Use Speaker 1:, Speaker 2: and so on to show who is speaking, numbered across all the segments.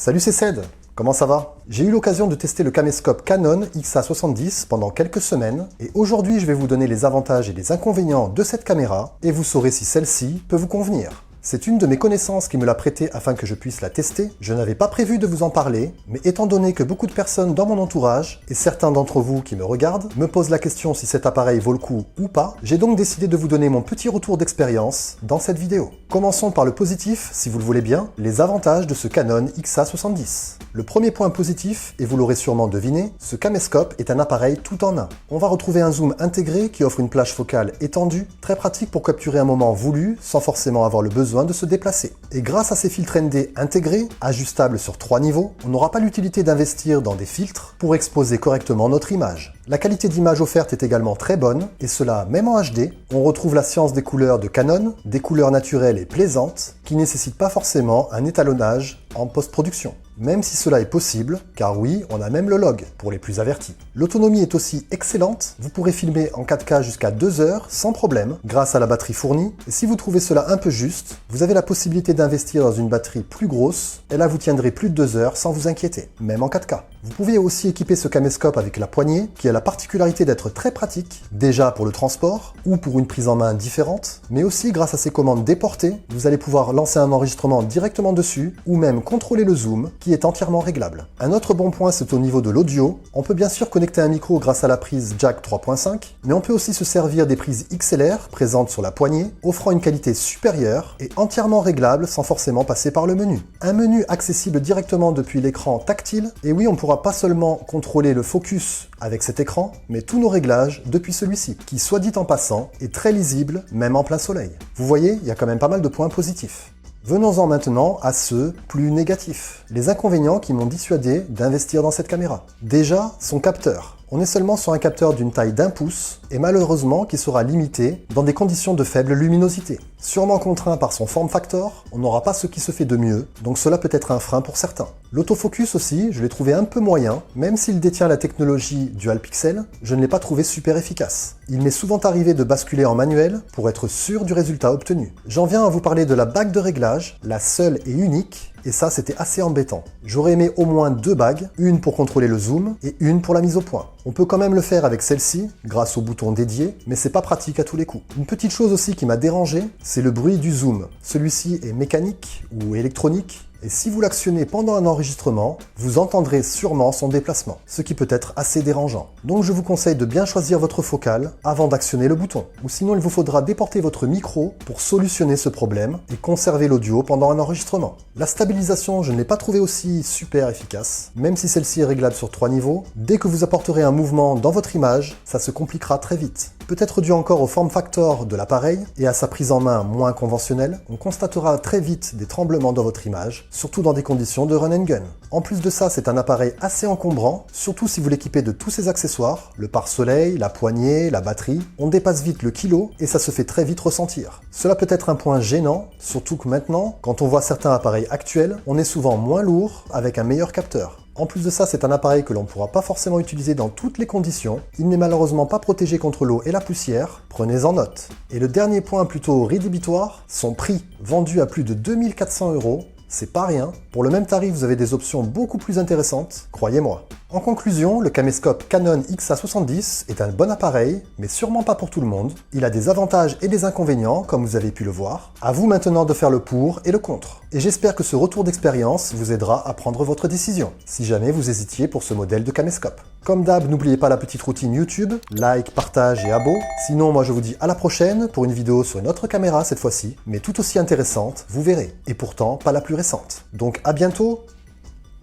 Speaker 1: Salut, c'est Ced. Comment ça va? J'ai eu l'occasion de tester le caméscope Canon XA70 pendant quelques semaines et aujourd'hui je vais vous donner les avantages et les inconvénients de cette caméra et vous saurez si celle-ci peut vous convenir. C'est une de mes connaissances qui me l'a prêtée afin que je puisse la tester. Je n'avais pas prévu de vous en parler, mais étant donné que beaucoup de personnes dans mon entourage, et certains d'entre vous qui me regardent, me posent la question si cet appareil vaut le coup ou pas, j'ai donc décidé de vous donner mon petit retour d'expérience dans cette vidéo. Commençons par le positif, si vous le voulez bien, les avantages de ce Canon XA70. Le premier point positif, et vous l'aurez sûrement deviné, ce caméscope est un appareil tout en un. On va retrouver un zoom intégré qui offre une plage focale étendue, très pratique pour capturer un moment voulu sans forcément avoir le besoin de se déplacer. Et grâce à ces filtres ND intégrés, ajustables sur 3 niveaux, on n'aura pas l'utilité d'investir dans des filtres pour exposer correctement notre image. La qualité d'image offerte est également très bonne, et cela même en HD. On retrouve la science des couleurs de Canon, des couleurs naturelles et plaisantes, qui ne nécessitent pas forcément un étalonnage en post-production. Même si cela est possible, car oui, on a même le log, pour les plus avertis. L'autonomie est aussi excellente, vous pourrez filmer en 4K jusqu'à 2 heures sans problème, grâce à la batterie fournie, et si vous trouvez cela un peu juste, vous avez la possibilité d'investir dans une batterie plus grosse, et là vous tiendrez plus de 2 heures sans vous inquiéter, même en 4K. Vous pouvez aussi équiper ce caméscope avec la poignée, qui a la particularité d'être très pratique, déjà pour le transport, ou pour une prise en main différente, mais aussi grâce à ses commandes déportées, vous allez pouvoir lancer un enregistrement directement dessus, ou même contrôler le zoom, qui est entièrement réglable. Un autre bon point, c'est au niveau de l'audio. On peut bien sûr connecter un micro grâce à la prise jack 3.5, mais on peut aussi se servir des prises XLR présentes sur la poignée, offrant une qualité supérieure et entièrement réglable sans forcément passer par le menu. Un menu accessible directement depuis l'écran tactile, et oui, on ne pourra pas seulement contrôler le focus avec cet écran, mais tous nos réglages depuis celui-ci, qui, soit dit en passant, est très lisible, même en plein soleil. Vous voyez, il y a quand même pas mal de points positifs. Venons-en maintenant à ceux plus négatifs, les inconvénients qui m'ont dissuadé d'investir dans cette caméra. Déjà, son capteur. On est seulement sur un capteur d'une taille d'1 pouce et malheureusement qui sera limité dans des conditions de faible luminosité. Sûrement contraint par son form factor, on n'aura pas ce qui se fait de mieux, donc cela peut être un frein pour certains. L'autofocus aussi, je l'ai trouvé un peu moyen, même s'il détient la technologie Dual Pixel, je ne l'ai pas trouvé super efficace. Il m'est souvent arrivé de basculer en manuel pour être sûr du résultat obtenu. J'en viens à vous parler de la bague de réglage, la seule et unique, et ça c'était assez embêtant. J'aurais aimé au moins 2 bagues, une pour contrôler le zoom et une pour la mise au point. On peut quand même le faire avec celle-ci, grâce au bouton dédié, mais c'est pas pratique à tous les coups. Une petite chose aussi qui m'a dérangé, c'est le bruit du zoom. Celui-ci est mécanique ou électronique, et si vous l'actionnez pendant un enregistrement, vous entendrez sûrement son déplacement, ce qui peut être assez dérangeant. Donc je vous conseille de bien choisir votre focale avant d'actionner le bouton, ou sinon il vous faudra déporter votre micro pour solutionner ce problème et conserver l'audio pendant un enregistrement. La stabilisation, je ne l'ai pas trouvée aussi super efficace, même si celle-ci est réglable sur 3 niveaux, dès que vous apporterez un mouvement dans votre image, ça se compliquera très vite. Peut-être dû encore au form factor de l'appareil et à sa prise en main moins conventionnelle, on constatera très vite des tremblements dans votre image, surtout dans des conditions de run and gun. En plus de ça, c'est un appareil assez encombrant, surtout si vous l'équipez de tous ses accessoires, le pare-soleil, la poignée, la batterie, on dépasse vite le kilo et ça se fait très vite ressentir. Cela peut être un point gênant, surtout que maintenant, quand on voit certains appareils actuels, on est souvent moins lourd avec un meilleur capteur. En plus de ça, c'est un appareil que l'on ne pourra pas forcément utiliser dans toutes les conditions. Il n'est malheureusement pas protégé contre l'eau et la poussière, prenez-en note. Et le dernier point plutôt rédhibitoire, son prix, vendu à plus de 2400 €. C'est pas rien. Pour le même tarif, vous avez des options beaucoup plus intéressantes, croyez-moi. En conclusion, le caméscope Canon XA70 est un bon appareil, mais sûrement pas pour tout le monde. Il a des avantages et des inconvénients, comme vous avez pu le voir. À vous maintenant de faire le pour et le contre. Et j'espère que ce retour d'expérience vous aidera à prendre votre décision, si jamais vous hésitiez pour ce modèle de caméscope. Comme d'hab, n'oubliez pas la petite routine YouTube, like, partage et abo. Sinon, moi je vous dis à la prochaine pour une vidéo sur une autre caméra cette fois-ci, mais tout aussi intéressante, vous verrez. Et pourtant, pas la plus récente. Donc à bientôt,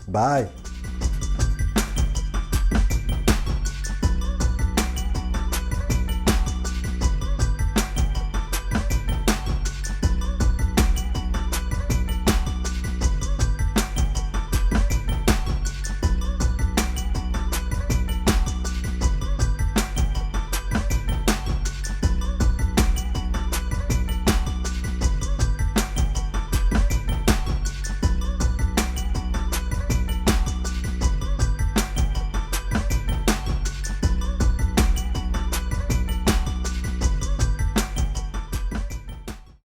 Speaker 1: bye!